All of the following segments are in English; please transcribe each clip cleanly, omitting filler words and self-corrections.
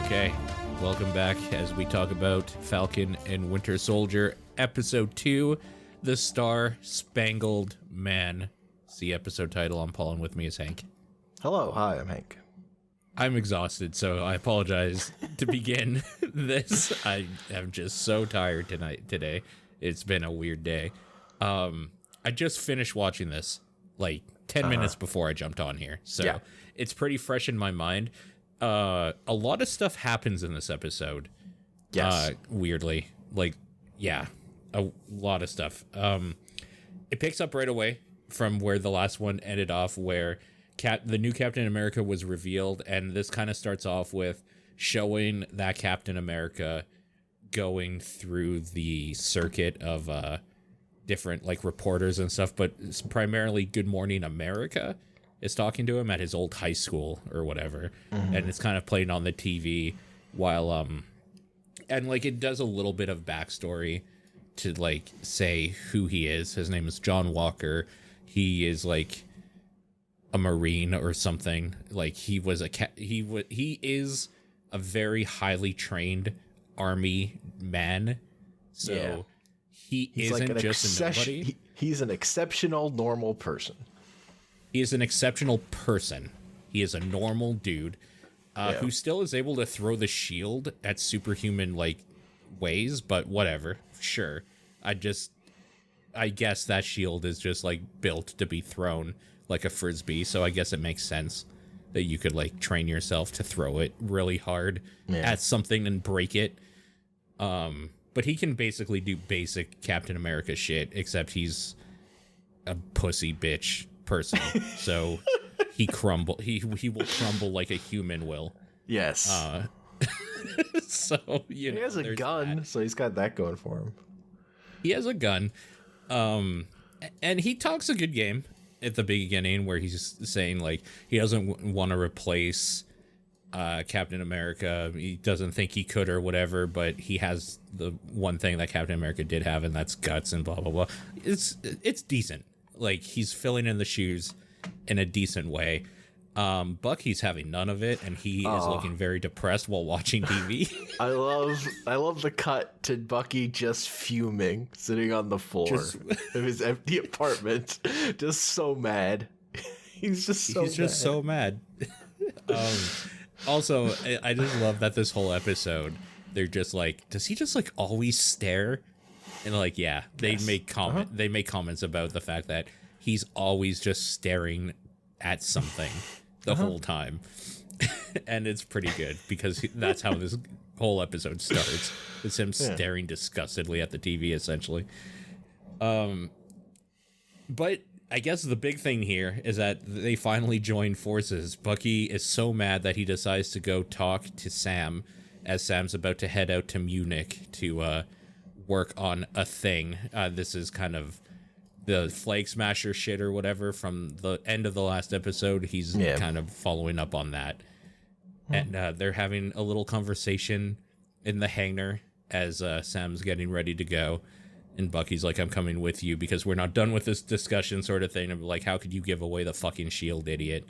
Okay, welcome back as we talk about Falcon and Winter Soldier, Episode 2, The Star-Spangled Man. It's the episode title. I'm Paul, and with me is Hank. Hello, hi, I'm Hank. I'm exhausted, so I apologize to begin this. I am just so tired today. It's been a weird day. I just finished watching this, like, 10 minutes before I jumped on here, so it's pretty fresh in my mind. A lot of stuff happens in this episode. Yes. Weirdly. Like, yeah, a lot of stuff. It picks up right away from where the last one ended off, where the new Captain America was revealed, and this kind of starts off with showing that Captain America going through the circuit of different, like, reporters and stuff, but it's primarily Good Morning America is talking to him at his old high school or whatever, and it's kind of playing on the TV while and like it does a little bit of backstory to like say who he is. His name is John Walker. He is like a Marine or something. Like he is a very highly trained Army man. So he isn't like just a nobody. He's an exceptional normal person. He is an exceptional person. He is a normal dude who still is able to throw the shield at superhuman like ways, but whatever. Sure. I guess that shield is just like built to be thrown like a frisbee, so I guess it makes sense that you could like train yourself to throw it really hard at something and break it. But he can basically do basic Captain America shit, except he's a pussy bitch person, so he will crumble like a human will. Yes. So he has a gun, so he's got that going for him. He has a gun, and he talks a good game at the beginning where he's saying like he doesn't want to replace Captain America. He doesn't think he could or whatever, but he has the one thing that Captain America did have, and that's guts and blah blah blah. It's decent. Like, he's filling in the shoes in a decent way. Bucky's having none of it, and he is looking very depressed while watching TV. I love the cut to Bucky just fuming, sitting on the floor of his empty apartment, just so mad. He's just so mad. Also, I just love that this whole episode, they're just like, does he just like always stare? And like, yeah, they make comments about the fact that he's always just staring at something the whole time. And it's pretty good because that's how this whole episode starts. It's him staring disgustedly at the TV, essentially. But I guess the big thing here is that they finally join forces. Bucky is so mad that he decides to go talk to Sam as Sam's about to head out to Munich to work on a thing. This is kind of the Flagsmashers shit or whatever from the end of the last episode. He's kind of following up on that. And they're having a little conversation in the hangar as Sam's getting ready to go. And Bucky's like, I'm coming with you because we're not done with this discussion sort of thing. Of like, how could you give away the fucking shield, idiot?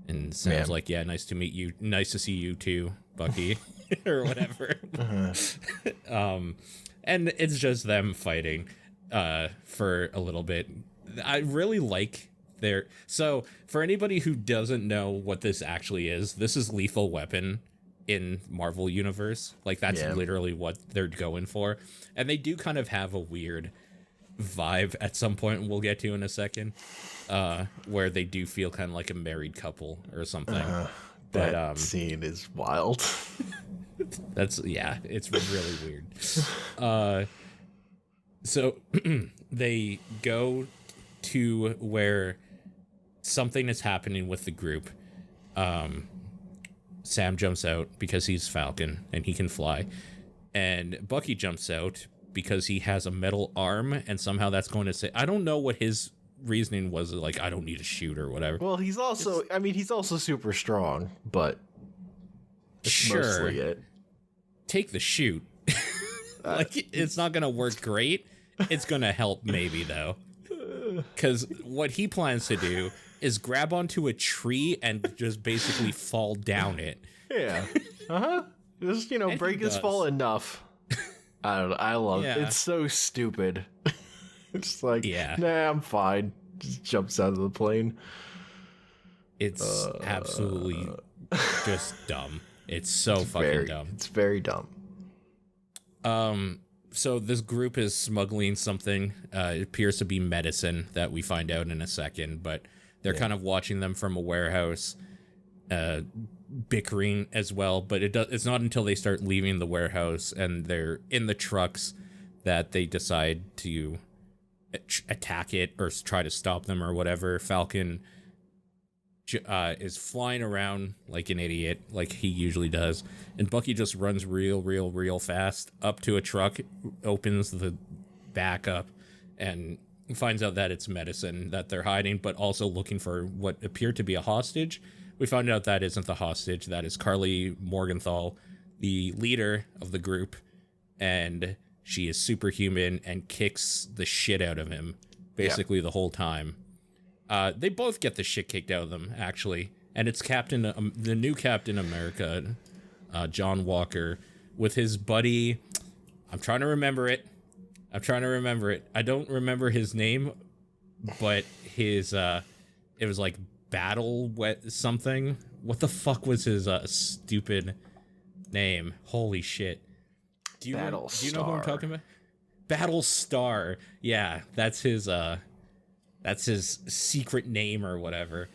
And Sam's like, yeah, nice to meet you. Nice to see you too, Bucky. Or whatever. And it's just them fighting for a little bit. I really like so for anybody who doesn't know what this actually is, this is Lethal Weapon in Marvel Universe. Like, that's literally what they're going for. And they do kind of have a weird vibe at some point we'll get to in a second, where they do feel kind of like a married couple or something. That scene is wild. It's really weird. So they go to where something is happening with the group. Sam jumps out because he's Falcon and he can fly, and Bucky jumps out because he has a metal arm, and somehow that's going to say, I don't know what his reasoning was, like, I don't need a shoot or whatever. Well, he's also super strong, but it's mostly it. Take the shoot. Like, it's not gonna work great. It's gonna help maybe, though, because what he plans to do is grab onto a tree and just basically fall down it. Yeah. Just, And break his fall enough. I don't know. I love it. It's so stupid. It's like, nah, I'm fine. Just jumps out of the plane. It's absolutely just dumb. It's so fucking dumb. It's very dumb. So this group is smuggling something. It appears to be medicine that we find out in a second, but they're kind of watching them from a warehouse, bickering as well. But it's not until they start leaving the warehouse and they're in the trucks that they decide to attack it or try to stop them or whatever. Falcon is flying around like an idiot, like he usually does, and Bucky just runs real fast up to a truck, opens the back up, and finds out that it's medicine that they're hiding, but also looking for what appeared to be a hostage. We find out that isn't the hostage. That is Carly Morgenthau, the leader of the group, and she is superhuman and kicks the shit out of him basically the whole time. They both get the shit kicked out of them, actually. And it's the new Captain America, John Walker, with his buddy. I'm trying to remember it. I don't remember his name, but his, it was like Battle Wet something. What the fuck was his stupid name? Holy shit. Do you know who I'm talking about? Battlestar. Yeah, that's his secret name or whatever.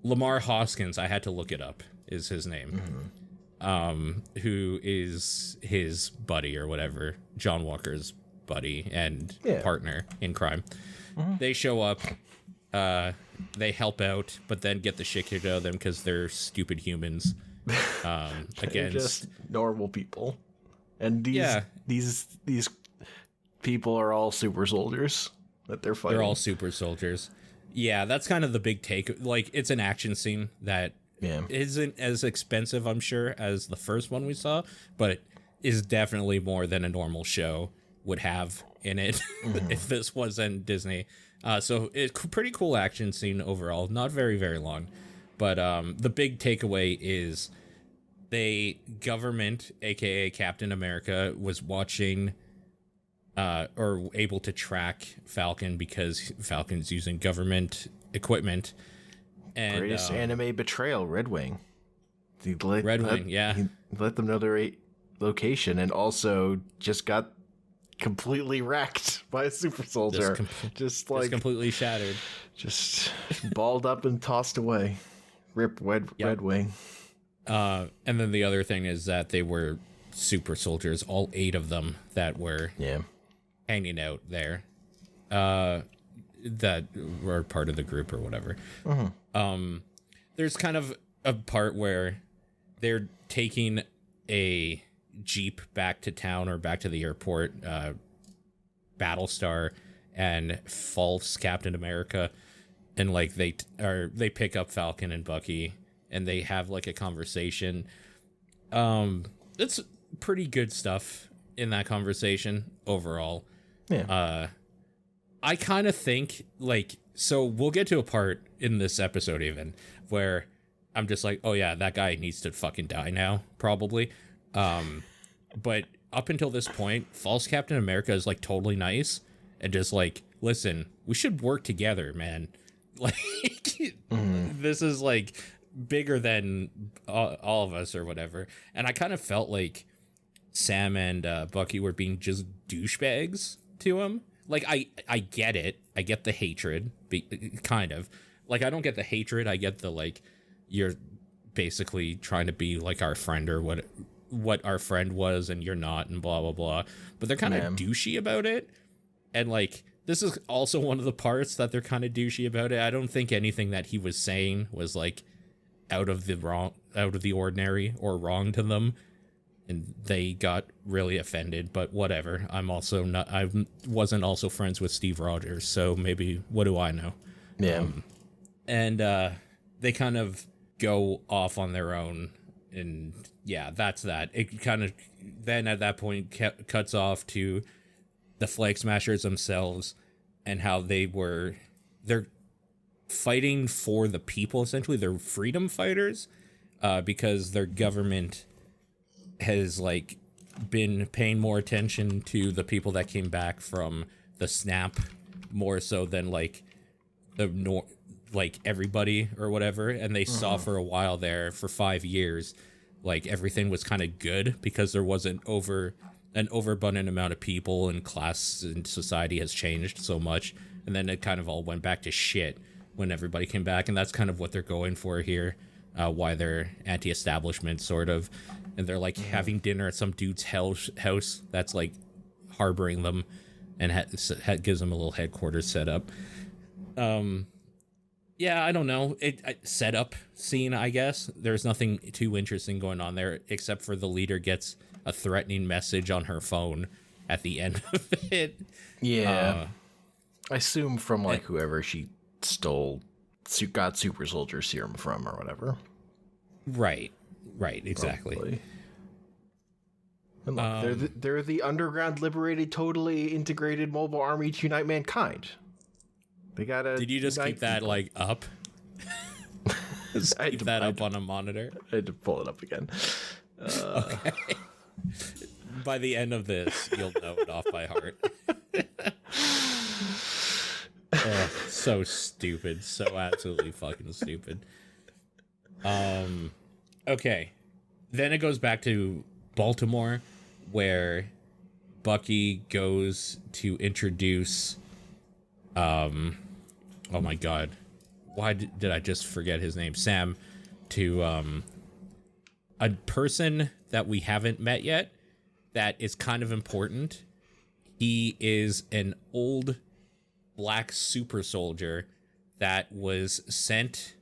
Lamar Hoskins, I had to look it up, is his name. Who is his buddy or whatever, John Walker's buddy and partner in crime. They show up, they help out, but then get the shit kicked out of them because they're stupid humans. They're just normal people. And these people are all super soldiers that they're fighting. They're all super soldiers. Yeah, that's kind of the big take. Like, it's an action scene that isn't as expensive, I'm sure, as the first one we saw, but is definitely more than a normal show would have in it if this wasn't Disney. So it's pretty cool action scene overall. Not very, very long. But the big takeaway is government, aka Captain America, was watching or able to track Falcon because Falcon's using government equipment. And greatest anime betrayal, Red Wing. He let them know their location, and also just got completely wrecked by a super soldier. Just completely shattered. Just balled up and tossed away. Rip Red Wing. And then the other thing is that they were super soldiers, all 8 of them that were hanging out there, that were part of the group or whatever. There's kind of a part where they're taking a Jeep back to town or back to the airport, Battlestar and false Captain America, and like they pick up Falcon and Bucky and they have like a conversation. It's pretty good stuff in that conversation overall. I kind of think so we'll get to a part in this episode even where I'm just like, oh yeah, that guy needs to fucking die now, probably. But up until this point, false Captain America is like totally nice and just like, listen, we should work together, man. Like, this is like bigger than all of us or whatever. And I kind of felt like Sam and Bucky were being just douchebags to him. Like, I get it. I get the hatred, kind of. Like, I don't get the hatred. I get the, like, you're basically trying to be like our friend or what our friend was and you're not and blah, blah, blah. But they're kind of douchey about it. And, like, this is also one of the parts that they're kind of douchey about it. I don't think anything that he was saying was, like, out of the ordinary or wrong to them. And they got really offended, but whatever. I wasn't also friends with Steve Rogers, so maybe, what do I know? And they kind of go off on their own, and yeah, that's that. It kind of then at that point cuts off to the Flagsmashers themselves and how they're fighting for the people, essentially. They're freedom fighters because their government has like been paying more attention to the people that came back from the snap more so than like like everybody or whatever, and they saw for a while there for 5 years like everything was kind of good because there wasn't an overabundant amount of people, and class and society has changed so much, and then it kind of all went back to shit when everybody came back, and that's kind of what they're going for here, why they're anti-establishment sort of, and they're like having dinner at some dude's house that's like harboring them and gives them a little headquarters set up. Yeah, I don't know. Setup scene, I guess. There's nothing too interesting going on there, except for the leader gets a threatening message on her phone at the end of it. Yeah. I assume from like whoever she got super soldier serum from or whatever. Right, exactly. Probably. And look, they're the underground liberated, totally integrated mobile army to unite mankind. They gotta. Did you just keep that like up? Keep that up on a monitor. I had to pull it up again. Okay. By the end of this, you'll know it off by heart. So stupid. So absolutely fucking stupid. Okay. Then it goes back to Baltimore, where Bucky goes to introduce oh my god, why did I just forget his name? Sam, to a person that we haven't met yet that is kind of important. He is an old black super soldier that was sent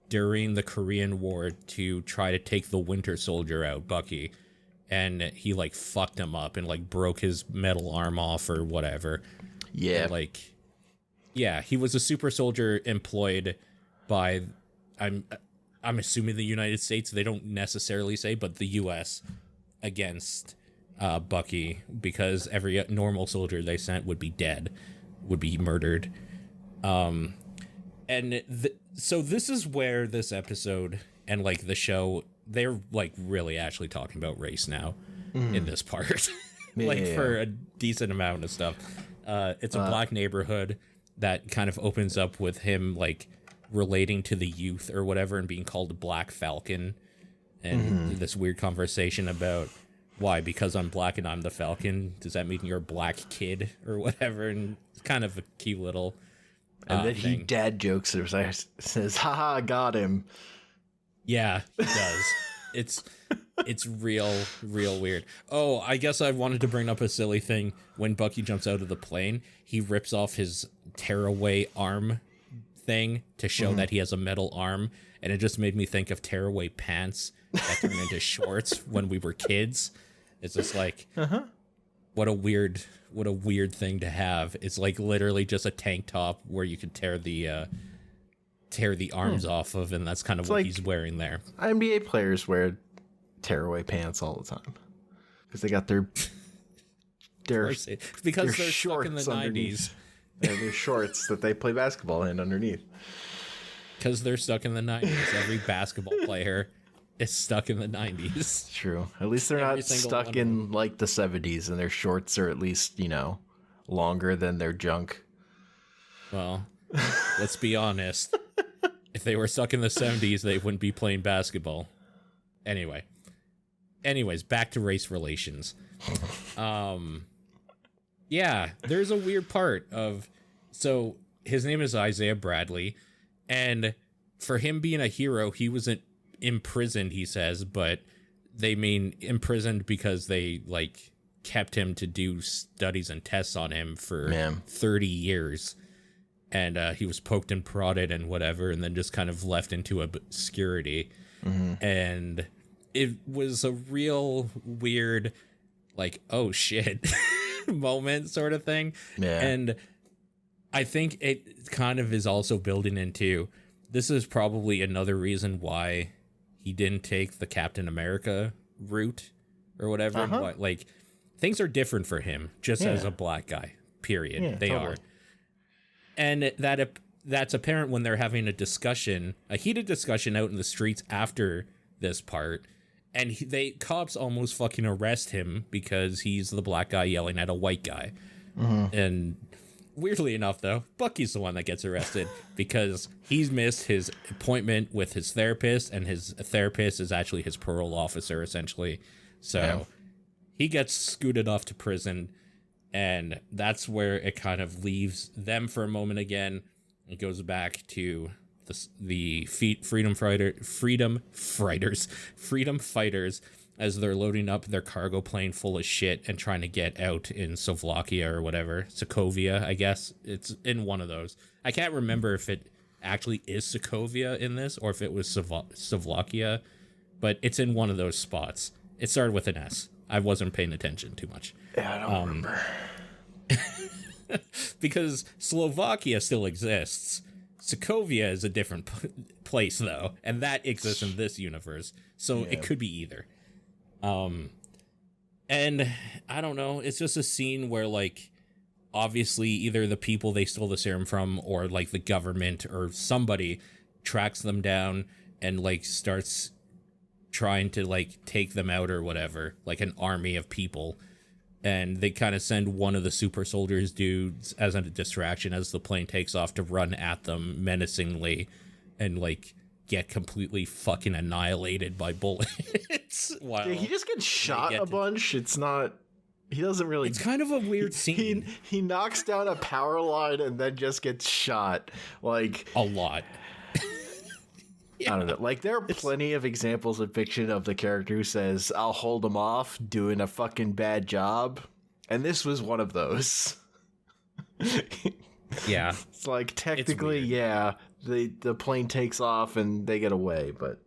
during the Korean War to try to take the Winter Soldier out, Bucky, and he like fucked him up and like broke his metal arm off or whatever. Yeah, and, like, yeah, he was a super soldier employed by, I'm assuming the United States. They don't necessarily say, but the U.S. against Bucky, because every normal soldier they sent would be dead, would be murdered. And so this is where this episode and like the show, they're like really actually talking about race now in this part, like for a decent amount of stuff. It's a black neighborhood that kind of opens up with him like relating to the youth or whatever and being called Black Falcon, and this weird conversation about why, because I'm black and I'm the Falcon, does that mean you're a black kid or whatever? And it's kind of a cute little and then he dad jokes or says, haha, got him. Yeah, he does. It's real weird. Oh, I guess I wanted to bring up a silly thing. When Bucky jumps out of the plane, he rips off his tearaway arm thing to show that he has a metal arm, and it just made me think of tearaway pants that turned into shorts when we were kids. It's just like, what a weird thing to have. It's like literally just a tank top where you could tear the arms off of, and that's kind of what like he's wearing there. NBA players wear tearaway pants all the time because they got their because they're stuck in the 90s. And their shorts that they play basketball in underneath. Because they're stuck in the 90s. Every basketball player is stuck in the 90s. True. At least they're not stuck in like the 70s, and their shorts are at least, longer than their junk. Well, let's be honest. If they were stuck in the 70s, they wouldn't be playing basketball. Anyways, back to race relations. Yeah, there's a weird part of, so his name is Isaiah Bradley, and for him being a hero, he wasn't imprisoned, he says, but they mean imprisoned because they like kept him to do studies and tests on him for 30 years. And he was poked and prodded and whatever, and then just kind of left into obscurity. And it was a real weird, like, oh shit moment sort of thing. And I think it kind of is also building into, this is probably another reason why he didn't take the Captain America route or whatever. Like, things are different for him just as a black guy, period. They totally are. And that's apparent when they're having a heated discussion out in the streets after this part. and cops almost fucking arrest him because he's the black guy yelling at a white guy. And weirdly enough, though, Bucky's the one that gets arrested because he's missed his appointment with his therapist, and his therapist is actually his parole officer, essentially. So he gets scooted off to prison, and that's where it kind of leaves them for a moment again. It goes back to the freedom fighters as they're loading up their cargo plane full of shit and trying to get out in Slovakia or whatever. Sokovia, I guess. It's in one of those. I can't remember if it actually is Sokovia in this or if it was Slovakia, but it's in one of those spots. It started with an S. I wasn't paying attention too much. Yeah, I don't remember. Because Slovakia still exists. Sokovia is a different place, though, and that exists in this universe, so it could be either. And I don't know, it's just a scene where, like, obviously either the people they stole the serum from or, like, the government or somebody tracks them down and, like, starts trying to, like, take them out or whatever, like an army of people. And they kind of send one of the super soldiers dudes as a distraction as the plane takes off to run at them menacingly and, like, get completely fucking annihilated by bullets. Wow. Yeah, he just gets shot a bunch. It's not... He doesn't really... It's kind of a weird scene. He knocks down a power line and then just gets shot. Like... A lot. I don't know. Like, there are plenty of examples in fiction of the character who says, I'll hold him off doing a fucking bad job. And this was one of those. Yeah. It's like, technically, the plane takes off and they get away, but...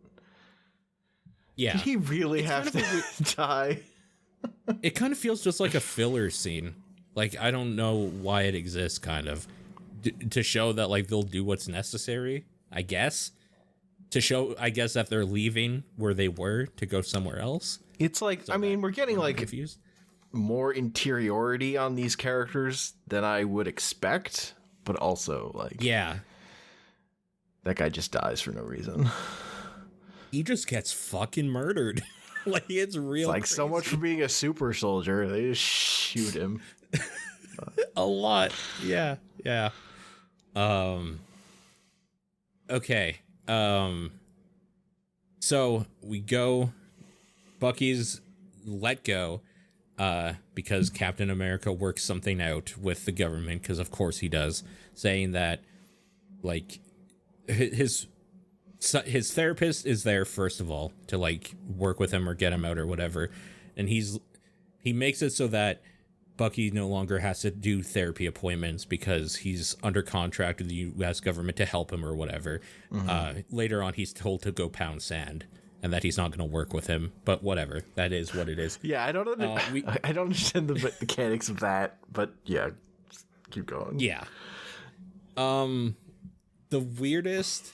Yeah. Did he really have to die? It kind of feels just like a filler scene. Like, I don't know why it exists, kind of. To show that, like, they'll do what's necessary, I guess. To show, I guess, that they're leaving where they were to go somewhere else. It's like, so I mean, we're getting, like, confused. More interiority on these characters than I would expect, but also, like... Yeah. That guy just dies for no reason. He just gets fucking murdered. Like, it's real like, crazy. So much for being a super soldier. They just shoot him. A lot. Yeah. Okay. So we go, Bucky's let go, because Captain America works something out with the government, because of course he does, saying that, like, his therapist is there, first of all, to, like, work with him or get him out or whatever, and he makes it so that Bucky no longer has to do therapy appointments because he's under contract with the U.S. government to help him or whatever. Later on, he's told to go pound sand and that he's not going to work with him. But whatever, that is what it is. Yeah, I don't understand the mechanics of that, but yeah, keep going. Yeah. The weirdest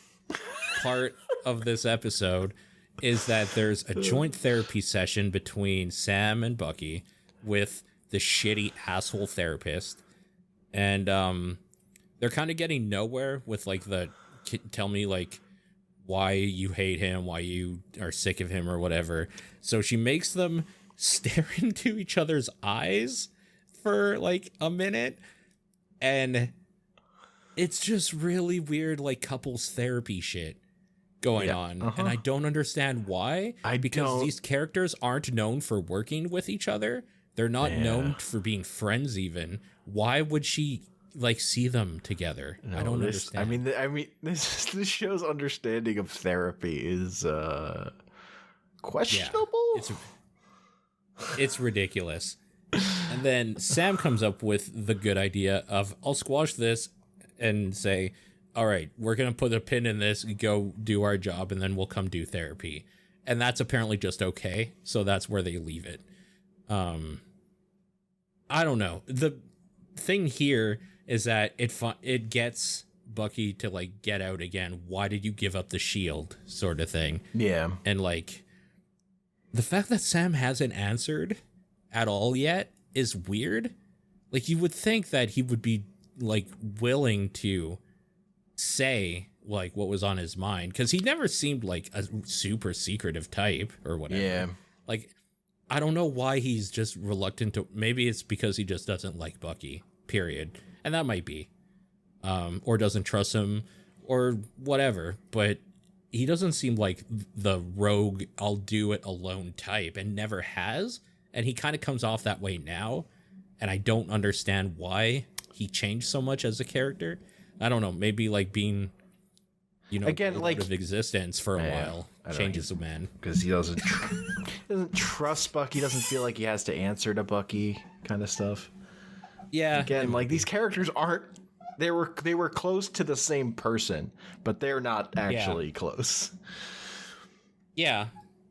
part of this episode is that there's a joint therapy session between Sam and Bucky with the shitty asshole therapist, and they're kind of getting nowhere with, like, the tell me, like, why you hate him, why you are sick of him or whatever. So she makes them stare into each other's eyes for, like, a minute, and it's just really weird, like, couples therapy shit going on. And I don't understand why. Because these characters aren't known for working with each other. They're not known for being friends even. Why would she, like, see them together? No, I don't understand. I mean, this show's understanding of therapy is questionable. Yeah, it's ridiculous. And then Sam comes up with the good idea of, I'll squash this and say, all right, we're going to put a pin in this, go do our job, and then we'll come do therapy. And that's apparently just okay. So that's where they leave it. I don't know. The thing here is that it gets Bucky to, like, get out again. Why did you give up the shield, sort of thing? Yeah. And, like, the fact that Sam hasn't answered at all yet is weird. Like, you would think that he would be, like, willing to say like what was on his mind, because he never seemed like a super secretive type or whatever. Yeah. Like, I don't know why he's just reluctant to. Maybe it's because he just doesn't like Bucky, period. And that might be. Or doesn't trust him or whatever. But he doesn't seem like the rogue, I'll do it alone type, and never has. And he kind of comes off that way now. And I don't understand why he changed so much as a character. I don't know. Maybe like being, again, like out of existence for a while changes a man, because he doesn't trust Bucky. Doesn't feel like he has to answer to Bucky, kind of stuff. Yeah. Again, like these characters aren't. They were close to the same person, but they're not actually close. Yeah,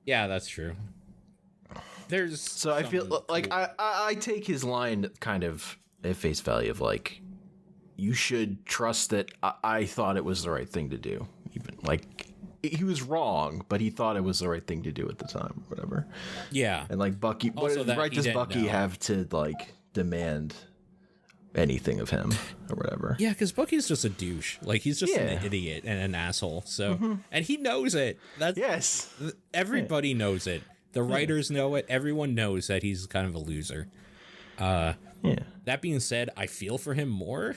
that's true. I feel like I take his line kind of at face value of like, you should trust that I thought it was the right thing to do. Even like he was wrong, but he thought it was the right thing to do at the time, or whatever. Yeah. And like Bucky, what right does Bucky have to like demand anything of him or whatever? Yeah, because Bucky's just a douche. Like he's just an idiot and an asshole. So and he knows it. Everybody knows it. The writers know it. Everyone knows that he's kind of a loser. That being said, I feel for him more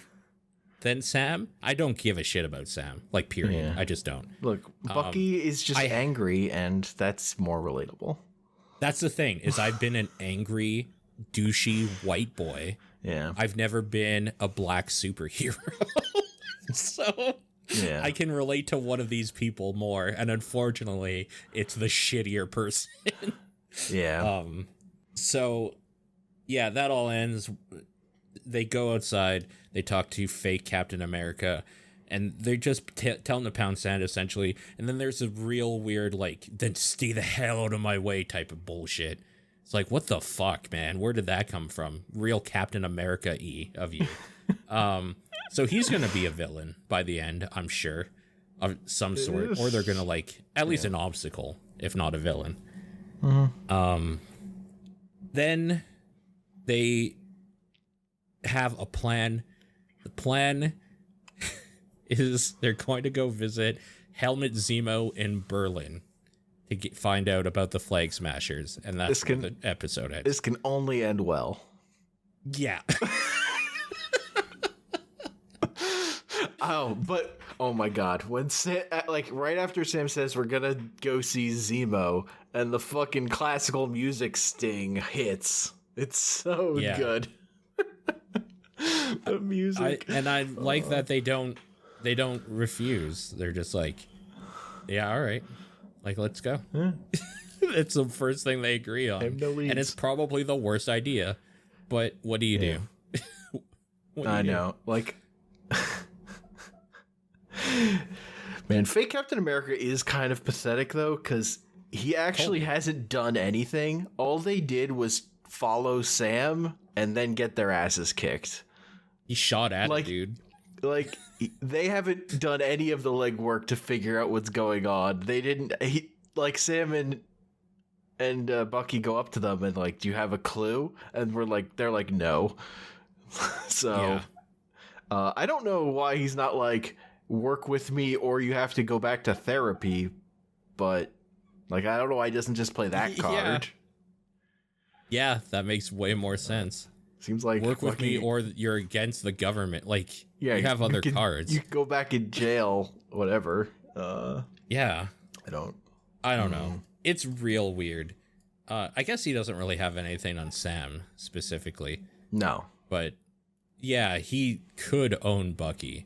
than Sam. I don't give a shit about Sam. Like, period. I just don't. Look, Bucky is just angry, and that's more relatable. That's the thing, is I've been an angry, douchey white boy. Yeah. I've never been a black superhero. So I can relate to one of these people more, and unfortunately, it's the shittier person. So, yeah, that all ends. They go outside, they talk to fake Captain America, and they're just telling to pound sand, essentially. And then there's a real weird, like, then stay the hell out of my way type of bullshit. It's like, what the fuck, man? Where did that come from? Real Captain America-y of you. So he's going to be a villain by the end, I'm sure, of some sort. Or they're going to, like, at least an obstacle, if not a villain. Then they have a plan. The plan is they're going to go visit Helmut Zemo in Berlin to find out about the Flagsmashers, and that's where the episode ends. This can only end well. Yeah. Oh my god, when Sam, like right after Sam says we're gonna go see Zemo, and the fucking classical music sting hits, it's so good. The music, I like that they don't refuse. They're just like, yeah, all right, like, let's go. It's the first thing they agree on, and it's probably the worst idea, but what do you do? I know, like, man, fake Captain America is kind of pathetic though, because he actually hasn't done anything. All they did was follow Sam and then get their asses kicked. He shot at it, dude. Like, they haven't done any of the legwork to figure out what's going on. They didn't. Like, Sam and Bucky go up to them and like, do you have a clue? And they're like, no. So, I don't know why he's not like, work with me or you have to go back to therapy, but like, I don't know why he doesn't just play that card. Yeah, that makes way more sense. Seems like work with me or you're against the government. Like, you have other cards. You go back in jail, whatever. Yeah. I don't know. It's real weird. I guess he doesn't really have anything on Sam specifically. No. But yeah, he could own Bucky.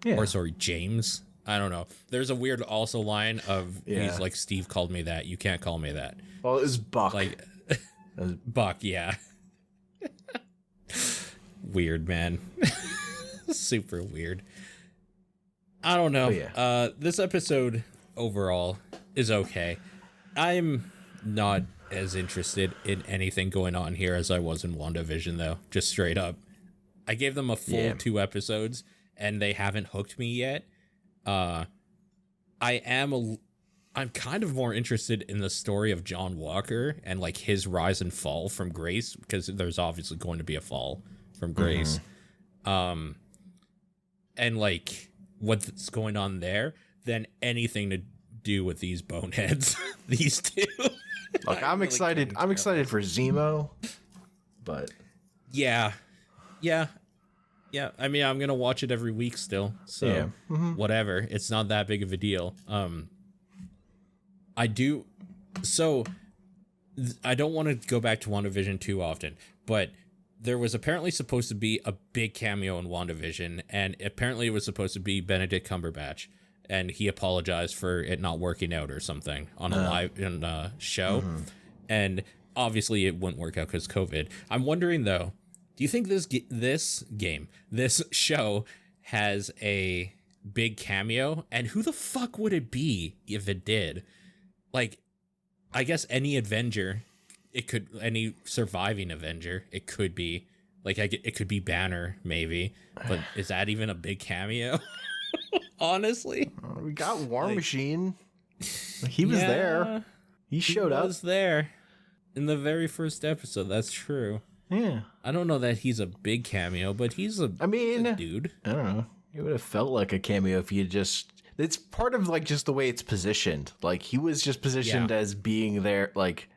Yeah. Or sorry, James. I don't know. There's a weird also line of he's like, Steve called me that. You can't call me that. Well, it's Buck. Like Buck, yeah. Weird, man. Super weird. I don't know. This episode overall is okay. I'm not as interested in anything going on here as I was in WandaVision, though. Just straight up. I gave them a full 2 episodes, and they haven't hooked me yet. I'm kind of more interested in the story of John Walker and like his rise and fall from grace, because there's obviously going to be a fall from grace. And like what's going on there than anything to do with these boneheads. These two. Look, I'm excited. I'm excited for Zemo, but yeah. I mean, I'm gonna watch it every week still, so whatever. It's not that big of a deal. I do. So I don't want to go back to WandaVision too often, but there was apparently supposed to be a big cameo in WandaVision, and apparently it was supposed to be Benedict Cumberbatch, and he apologized for it not working out or something on a show, and obviously it wouldn't work out because COVID. I'm wondering though, do you think this show has a big cameo, and who the fuck would it be if it did? Like, I guess any Avenger. Any surviving Avenger, it could be. Like, it could be Banner, maybe. But is that even a big cameo? Honestly. We got War Machine. He was there. He showed up. He was there in the very first episode. That's true. Yeah. I don't know that he's a big cameo, but he's a dude. I don't know. It would have felt like a cameo if you just... It's part of, like, just the way it's positioned. Like, he was just positioned as being there, like...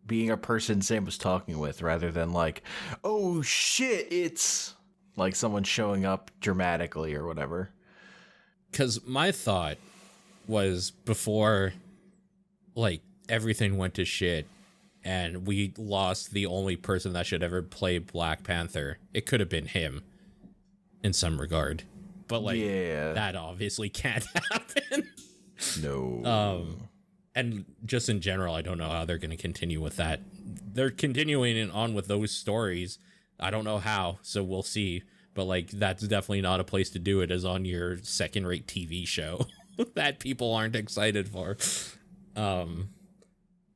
being a person Sam was talking with, rather than like, oh shit, it's like someone showing up dramatically or whatever. Because my thought was, before like everything went to shit and we lost the only person that should ever play Black Panther, it could have been him in some regard, but like that obviously can't happen. No. And just in general, I don't know how they're going to continue with that. They're continuing on with those stories. I don't know how, so we'll see. But, like, that's definitely not a place to do it, as on your second-rate TV show that people aren't excited for.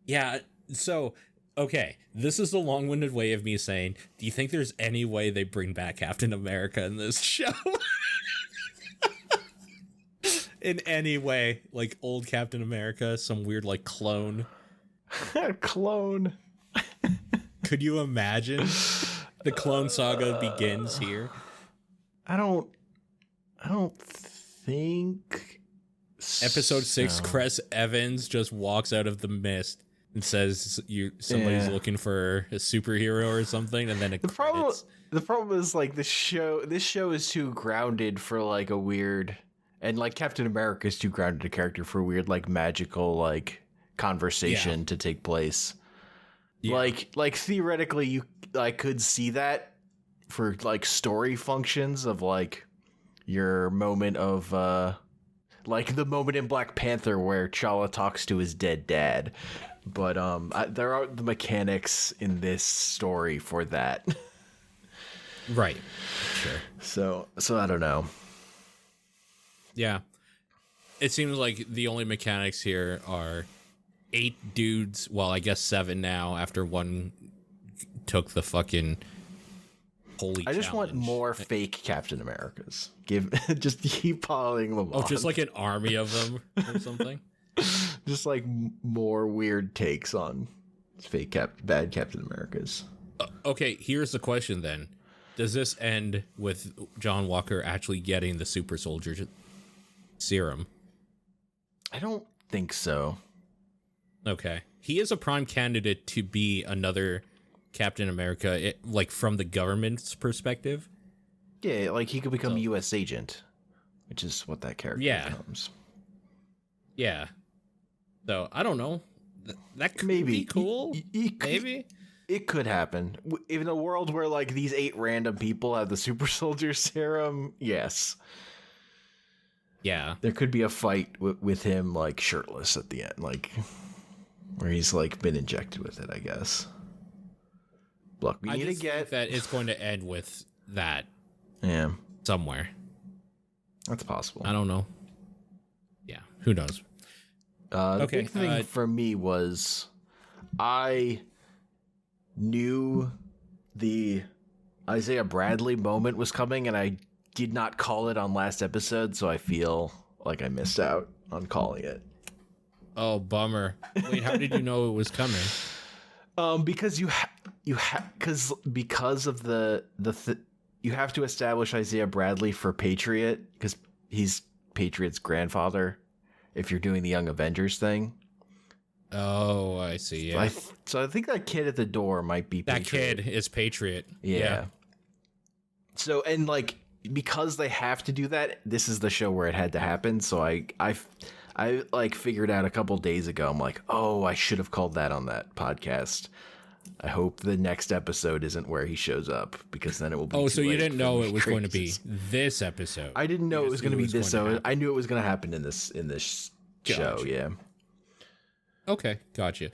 Yeah, so, okay, this is a long-winded way of me saying, do you think there's any way they bring back Captain America in this show? In any way, like old Captain America, some weird like clone. Clone. Could you imagine? The clone saga begins here. I don't think Episode 6, Chris Evans just walks out of the mist and says somebody's looking for a superhero or something, and then the problem is like this show is too grounded for like a weird. And, like, Captain America is too grounded a character for weird, like, magical, like, conversation to take place. Yeah. Like, theoretically, I could see that for, like, story functions of, like, your moment of, like, the moment in Black Panther where T'Challa talks to his dead dad. But, there are the mechanics in this story for that. Right. Sure. So I don't know. Yeah. It seems like the only mechanics here are 8 dudes, well, I guess 7 now, after one took the fucking holy I just want more fake Captain Americas. Just keep piling them on. Oh, just like an army of them or something? Just like more weird takes on fake bad Captain Americas. Okay, here's the question then. Does this end with John Walker actually getting the super soldier serum? I don't think so. Okay. He is a prime candidate to be another Captain America, like from the government's perspective. Yeah, like he could become a U.S. agent, which is what that character becomes. Yeah. So, I don't know. That could be cool. Maybe. It could happen. In a world where, like, these 8 random people have the super soldier serum, yes. Yeah. There could be a fight with him, like, shirtless at the end, like, where he's, like, been injected with it, I guess. Look, we need to get... that it's going to end with that. Yeah. Somewhere. That's possible. I don't know. Yeah, who knows? The big thing for me was I knew the Isaiah Bradley moment was coming, and I did not call it on last episode, so I feel like I missed out on calling it. Oh, bummer. Wait, how did you know it was coming? Because you have to establish Isaiah Bradley for Patriot, because he's Patriot's grandfather if you're doing the Young Avengers thing. Oh, I see. Yeah. So I think that kid at the door might be Patriot. That kid is Patriot. Yeah. So, and like, because they have to do that, this is the show where it had to happen. So I like figured out a couple days ago. I'm like, oh, I should have called that on that podcast. I hope the next episode isn't where he shows up, because then it will be. Oh, so you didn't know it was going to be this episode? I didn't know it was going to be this. So I knew it was going to happen in this show. Yeah. Okay, gotcha.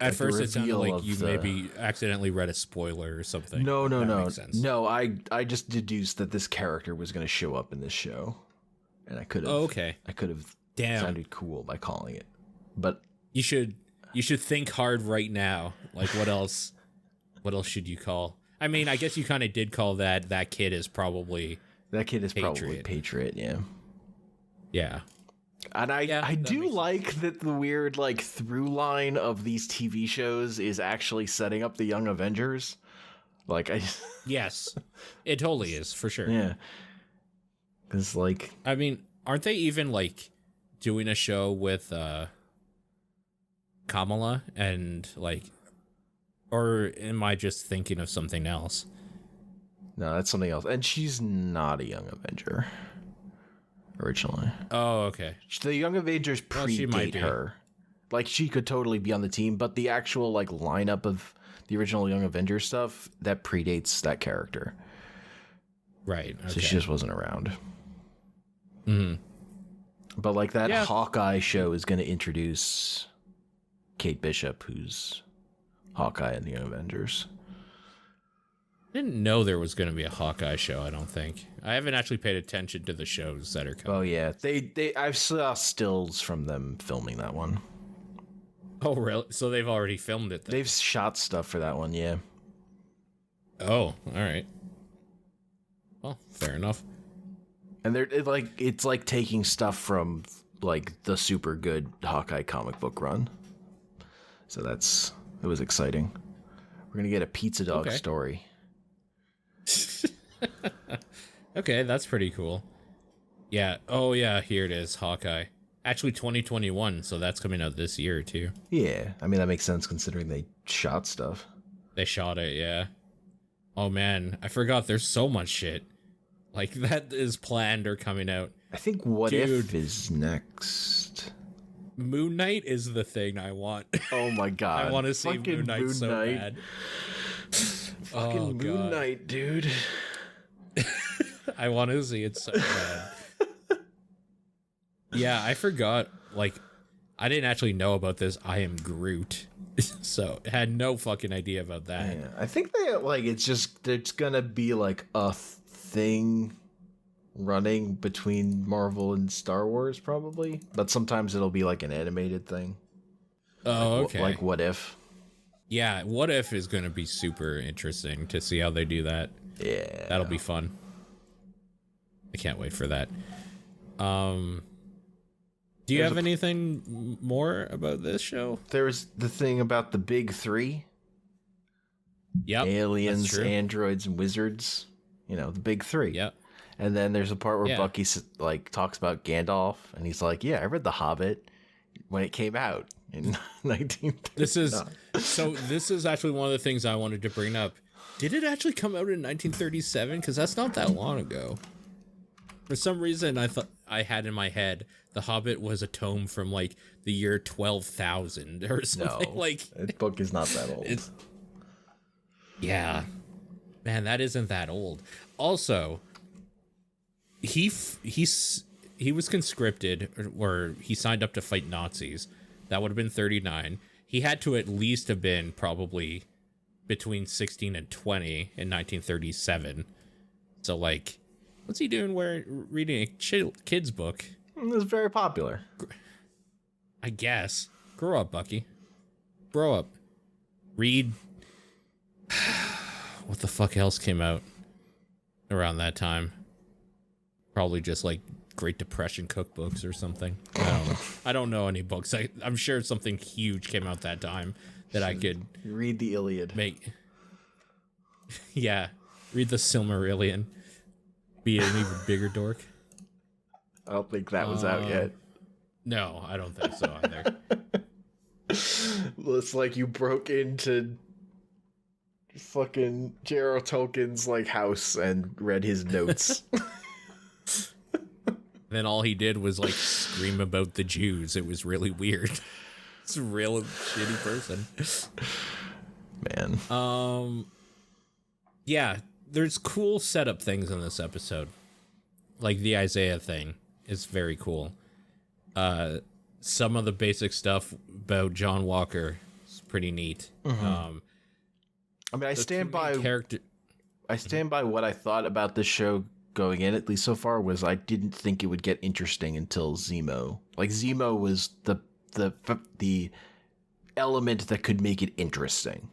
At first, it sounded like you maybe accidentally read a spoiler or something. No. No, I just deduced that this character was going to show up in this show, and I could have. Oh, okay. I could have sounded cool by calling it, but you should think hard right now. Like, what else? What else should you call? I mean, I guess you kind of did call that kid is probably probably Patriot. Yeah. Yeah. And I do like that the weird like through line of these TV shows is actually setting up the Young Avengers. Like yes, it totally is for sure. Yeah, because like I mean, aren't they even like doing a show with Kamala and like, or am I just thinking of something else? No, that's something else, and she's not a Young Avenger. Originally. Oh, okay. The Young Avengers predate her. Like, she could totally be on the team, but the actual, like, lineup of the original Young Avengers stuff, that predates that character. Right. Okay. So she just wasn't around. Mm-hmm. But, like, that Hawkeye show is going to introduce Kate Bishop, who's Hawkeye in the Young Avengers. I didn't know there was going to be a Hawkeye show, I don't think. I haven't actually paid attention to the shows that are coming. Oh, yeah. I saw stills from them filming that one. Oh, really? So they've already filmed it then? They've shot stuff for that one, yeah. Oh, all right. Well, fair enough. And it's like taking stuff from like the super good Hawkeye comic book run. So it was exciting. We're going to get a pizza dog story. Okay, that's pretty cool. Yeah. Oh, yeah. Here it is. Hawkeye. Actually, 2021. So that's coming out this year too. Yeah, I mean that makes sense considering they shot stuff. They shot it. Yeah. Oh man, I forgot. There's so much shit like that is planned or coming out. I think What If is next. Moon Knight is the thing I want. Oh my god, I want to see Moon Knight so bad. Fucking Moon Knight, dude. I want to see it so bad. Yeah, I forgot. Like, I didn't actually know about this. I am Groot, so had no fucking idea about that. Yeah, I think it's gonna be like a thing running between Marvel and Star Wars, probably. But sometimes it'll be like an animated thing. Oh, okay. Like What If. Yeah, What If is gonna be super interesting to see how they do that. Yeah, that'll be fun. I can't wait for that. Do you have anything more about this show? There's the thing about the big three. Yep. Aliens, androids, and wizards. You know, the big three. Yep. And then there's a part where Bucky like talks about Gandalf, and he's like, "Yeah, I read The Hobbit when it came out in 1930." This is actually one of the things I wanted to bring up. Did it actually come out in 1937? Because that's not that long ago. For some reason, I thought I had in my head The Hobbit was a tome from like the year 12,000 or something. No, that book is not that old. Yeah, man, that isn't that old. Also, he was conscripted, or he signed up to fight Nazis. That would have been 39. He had to at least have been probably between 16 and 20 in 1937. So like, what's he doing reading a kid's book? It was very popular. I guess. Grow up, Bucky. Grow up. Read. What the fuck else came out around that time? Probably just like Great Depression cookbooks or something. I don't know. I don't know any books. I'm sure something huge came out that time that I could read the Iliad. Yeah, read the Silmarillion. Be an even bigger dork. I don't think that was out yet. No, I don't think so either. It's like you broke into fucking J.R.R. Tolkien's like house and read his notes. Then all he did was like scream about the Jews. It was really weird. It's a real shitty person. Man. Yeah, there's cool setup things in this episode. Like the Isaiah thing is very cool. Some of the basic stuff about John Walker is pretty neat. I mean, I stand by what I thought about this show going in, at least so far, was I didn't think it would get interesting until Zemo. Like, Zemo was the element that could make it interesting.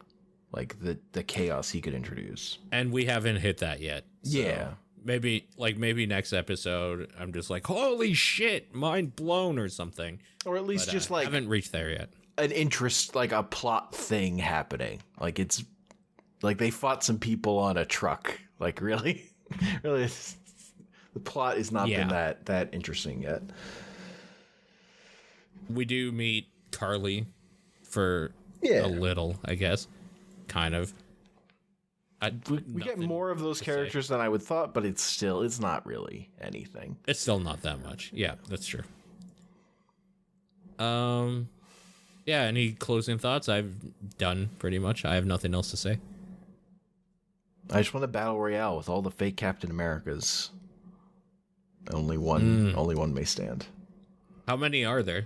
Like, the chaos he could introduce. And we haven't hit that yet. So yeah. Maybe next episode, I'm just like, holy shit, mind blown or something. Or at least just like... I haven't reached there yet. An interest, like a plot thing happening. Like, it's... Like, they fought some people on a truck. Like, really? Really? The plot has not been that interesting yet. We do meet Carly for a little, I guess. Kind of. We get more of those characters than I would thought, but it's not really anything. It's still not that much. Yeah, that's true. Yeah, any closing thoughts? I've done pretty much. I have nothing else to say. I just want a battle royale with all the fake Captain Americas. Only one may stand. How many are there?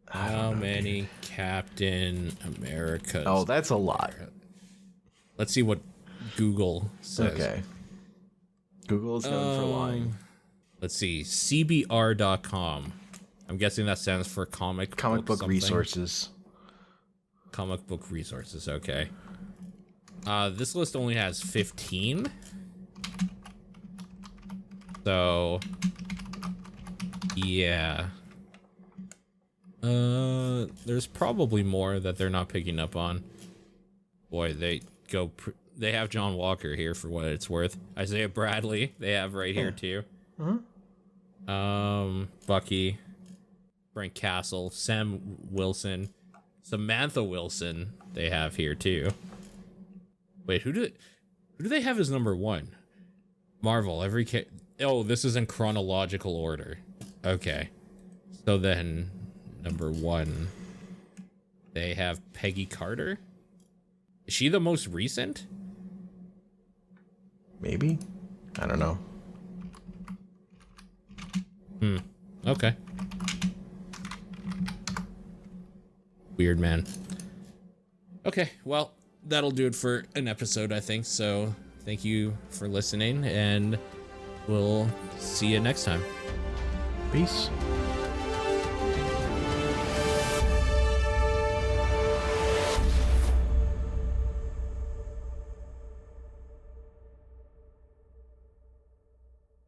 How many Captain Americas? Oh, that's a lot. Let's see what Google says. Okay. Google is known for lying. Let's see. CBR.com. I'm guessing that stands for comic book resources. Comic book resources, okay. This list only has 15. So, yeah. There's probably more that they're not picking up on. Boy, they have John Walker here for what it's worth. Isaiah Bradley, they have right here too. Bucky, Frank Castle, Sam Wilson, Samantha Wilson, they have here too. Wait, who do they have as number one? Marvel, this is in chronological order. Okay. So then, number one, they have Peggy Carter. Is she the most recent? Maybe. I don't know. Okay. Weird, man. Okay, well, that'll do it for an episode, I think. So thank you for listening, and we'll see you next time. Peace.